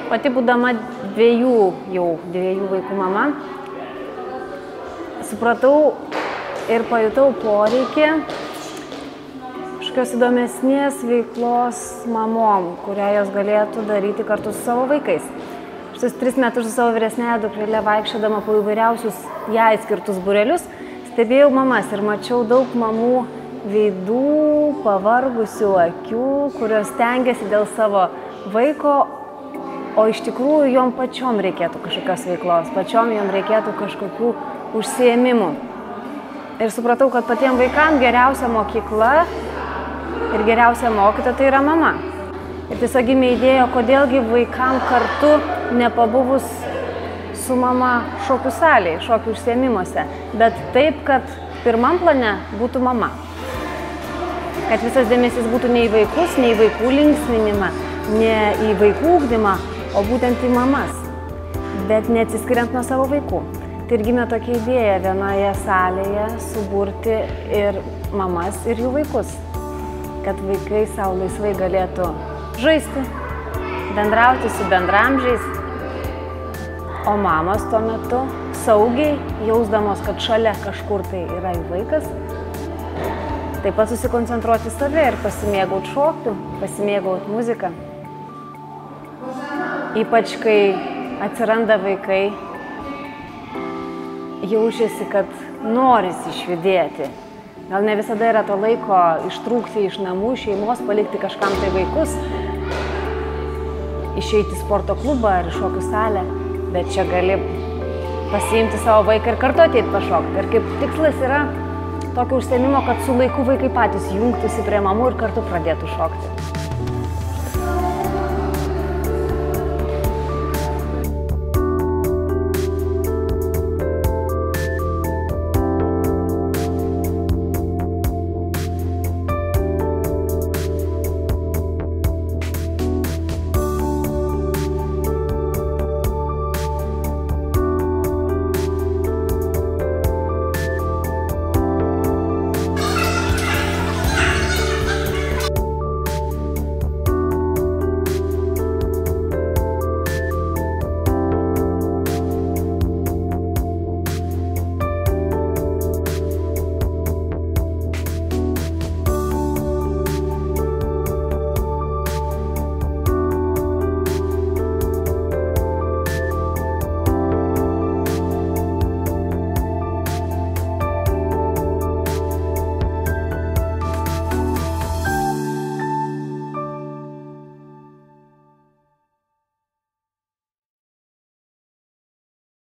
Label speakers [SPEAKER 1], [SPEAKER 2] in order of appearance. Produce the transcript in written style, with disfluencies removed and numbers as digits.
[SPEAKER 1] Pati būdama dviejų vaikų mama, supratau ir pajutau poreikį kažkokios įdomesnės veiklos mamom, kurią jos galėtų daryti kartu su savo vaikais. Šitus 3 metus su savo vyresnėje dukrele vaikščiodama po įvairiausius jai skirtus būrelius, stebėjau mamas ir mačiau daug mamų veidų, pavargusių akių, kurios stengiasi dėl savo vaiko, o iš tikrųjų jom pačiom reikėtų kažkokios veiklos, pačiom jom reikėtų kažkokių užsiėmimų. Ir supratau, kad patiems vaikams geriausia mokykla ir geriausia mokytoja tai yra mama. Ir tiesiog gimė idėja, kodėlgi vaikams kartu nepabuvus su mama šokių salėje, šokių užsiėmimuose, bet taip, kad pirmam plane būtų mama. Kad visas dėmesys būtų ne į vaikus, ne į vaikų linksminimą, ne į vaikų ugdymą, o būtent į mamas, bet neatsiskiriant nuo savo vaikų. Tai ir gimė tokia idėja vienoje salėje suburti ir mamas, ir jų vaikus, kad vaikai savo laisvai galėtų žaisti, bendrauti su bendramžiais, o mamos tuo metu saugiai, jausdamos, kad šalia kažkur tai yra jų vaikas, taip pat susikoncentruoti save ir pasimėgauti šokių, pasimėgauti muziką. Ypač, kai atsiranda vaikai, jaučiasi, kad norisi išjudėti. Gal ne visada yra to laiko ištrūkti iš namų, šeimos, palikti kažkam tai vaikus, išeiti į sporto klubą ar į šokių salę, bet čia gali pasiimti savo vaiką ir kartu ateiti pašokti. Ir kaip tikslas yra tokio užsiėmimo, kad su laiku vaikai patys jungtųsi prie mamų ir kartu pradėtų šokti.